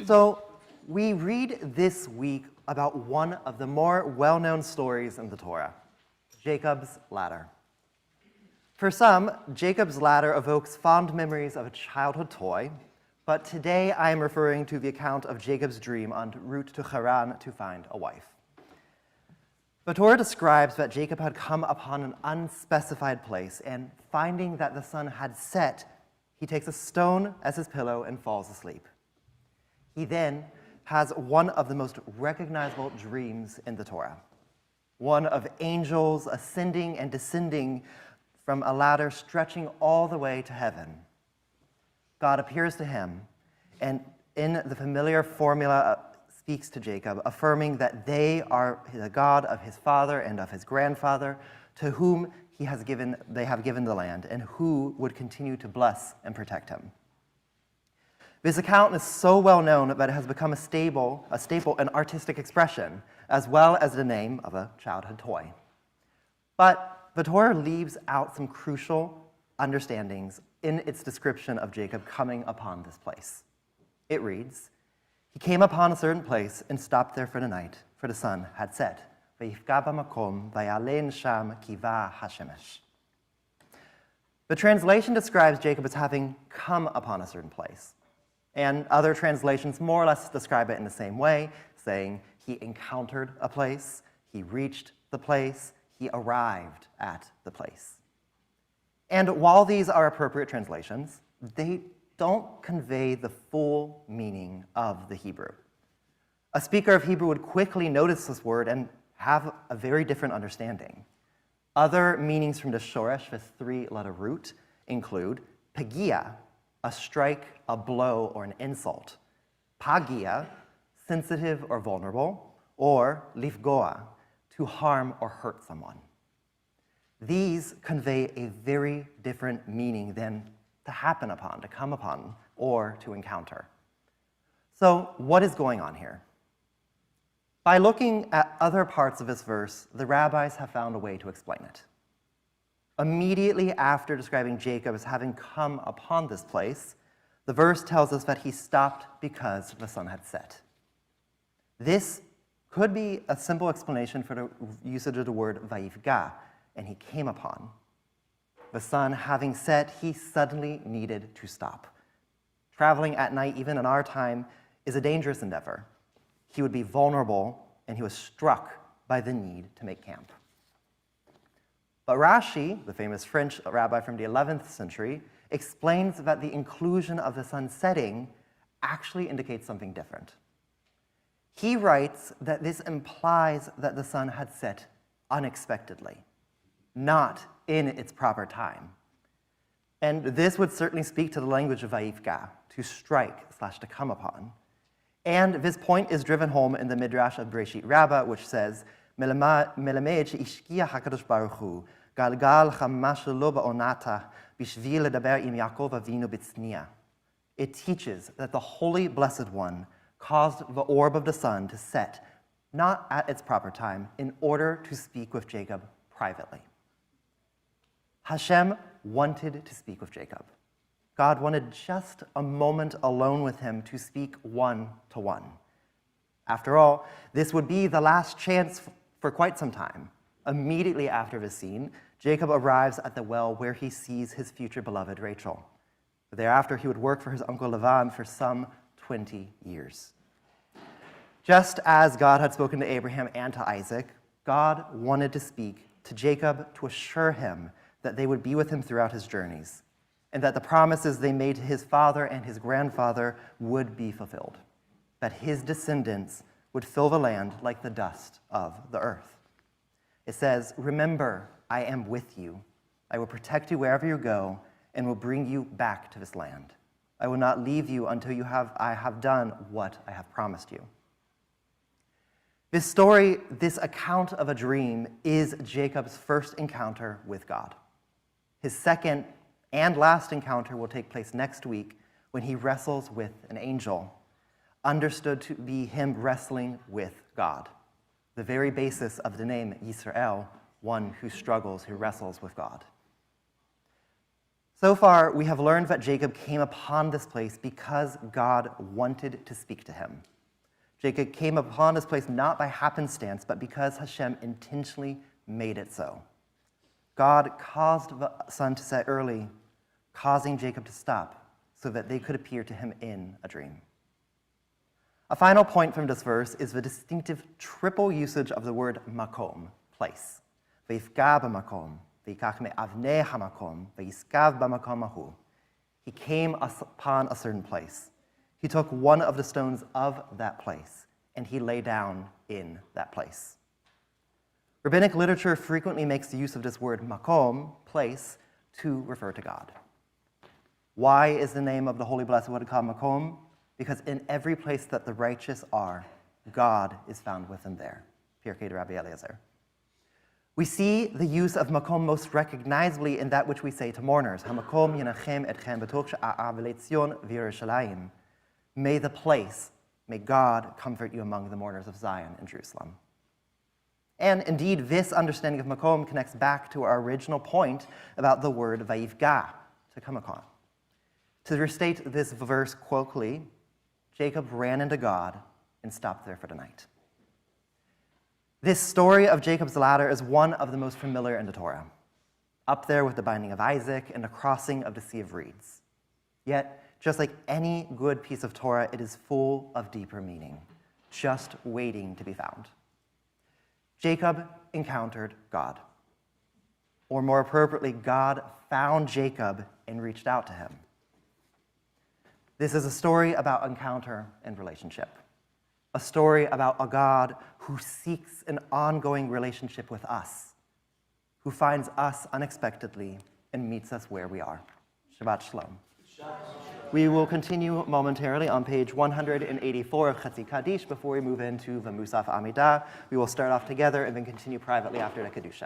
So we read this week about one of the more well-known stories in the Torah, Jacob's ladder. For some, Jacob's ladder evokes fond memories of a childhood toy, but today I am referring to the account of Jacob's dream en route to Haran to find a wife. The Torah describes that Jacob had come upon an unspecified place, and finding that the sun had set, he takes a stone as his pillow and falls asleep. He then has one of the most recognizable dreams in the Torah, one of angels ascending and descending from a ladder stretching all the way to heaven. God appears to him, and in the familiar formula speaks to Jacob, affirming that they are the God of his father and of his grandfather, to whom they have given the land, and who would continue to bless and protect him. This account is so well known that it has become a staple and artistic expression, as well as the name of a childhood toy. But the Torah leaves out some crucial understandings in its description of Jacob coming upon this place. It reads, "He came upon a certain place and stopped there for the night, for the sun had set. Vayifka b'makom vayalen sham kiva hashemesh." The translation describes Jacob as having come upon a certain place. And other translations more or less describe it in the same way, saying he encountered a place, he reached the place, he arrived at the place. And while these are appropriate translations, they don't convey the full meaning of the Hebrew. A speaker of Hebrew would quickly notice this word and have a very different understanding. Other meanings from the shoresh, this three-letter root, include pagia, a strike, a blow, or an insult; pagia, sensitive or vulnerable; or lifgoa, to harm or hurt someone. These convey a very different meaning than to happen upon, to come upon, or to encounter. So what is going on here? By looking at other parts of this verse, the rabbis have found a way to explain it. Immediately after describing Jacob as having come upon this place, the verse tells us that he stopped because the sun had set. This could be a simple explanation for the usage of the word vayifga, and he came upon. The sun having set, he suddenly needed to stop. Traveling at night, even in our time, is a dangerous endeavor. He would be vulnerable, and he was struck by the need to make camp. But Rashi, the famous French rabbi from the 11th century, explains that the inclusion of the sun setting actually indicates something different. He writes that this implies that the sun had set unexpectedly, not in its proper time. And this would certainly speak to the language of vayifga, to strike / to come upon. And this point is driven home in the Midrash of Bereshit Rabbah, which says, "Melamed she'ishkia HaKadosh Baruch Hu, galgal chamash lo ba'onata, bishvil ledaber im Yaakov Avinu b'tzniya." It teaches that the Holy Blessed One caused the orb of the sun to set, not at its proper time, in order to speak with Jacob privately. Hashem wanted to speak with Jacob. God wanted just a moment alone with him to speak one-to-one. After all, this would be the last chance for quite some time. Immediately after this scene, Jacob arrives at the well where he sees his future beloved Rachel. Thereafter, he would work for his uncle Lavan for some 20 years. Just as God had spoken to Abraham and to Isaac, God wanted to speak to Jacob to assure him that they would be with him throughout his journeys, and that the promises they made to his father and his grandfather would be fulfilled, that his descendants would fill the land like the dust of the earth. It says, "Remember, I am with you. I will protect you wherever you go and will bring you back to this land. I will not leave you until I have done what I have promised you." This story, this account of a dream, is Jacob's first encounter with God. His second and last encounter will take place next week when he wrestles with an angel, understood to be him wrestling with God, the very basis of the name Yisrael, one who struggles, who wrestles with God. So far, we have learned that Jacob came upon this place because God wanted to speak to him. Jacob came upon this place not by happenstance, but because Hashem intentionally made it so. God caused the sun to set early, causing Jacob to stop so that they could appear to him in a dream. A final point from this verse is the distinctive triple usage of the word makom, place. V'yifga b'makom, v'yikach me'avnei hamakom, v'yiskav b'makom ahu. He came upon a certain place. He took one of the stones of that place, and he lay down in that place. Rabbinic literature frequently makes the use of this word makom, place, to refer to God. Why is the name of the Holy Blessed One called makom? Because in every place that the righteous are, God is found with them there. Pirkei de Rabbi Eliezer. We see the use of makom most recognizably in that which we say to mourners. Hamakom yenachem etchem b'toch she'a'av le'tzion v'Yerushalayim. May the place, may God comfort you among the mourners of Zion and Jerusalem. And indeed, this understanding of makom connects back to our original point about the word vayivga, to come upon. To restate this verse colloquially, Jacob ran into God and stopped there for the night. This story of Jacob's ladder is one of the most familiar in the Torah, up there with the binding of Isaac and the crossing of the Sea of Reeds. Yet, just like any good piece of Torah, it is full of deeper meaning, just waiting to be found. Jacob encountered God. Or more appropriately, God found Jacob and reached out to him. This is a story about encounter and relationship. A story about a God who seeks an ongoing relationship with us, who finds us unexpectedly and meets us where we are. Shabbat Shalom. We will continue momentarily on page 184 of Chetzi Kaddish before we move into the Musaf Amidah. We will start off together and then continue privately after the Kedusha.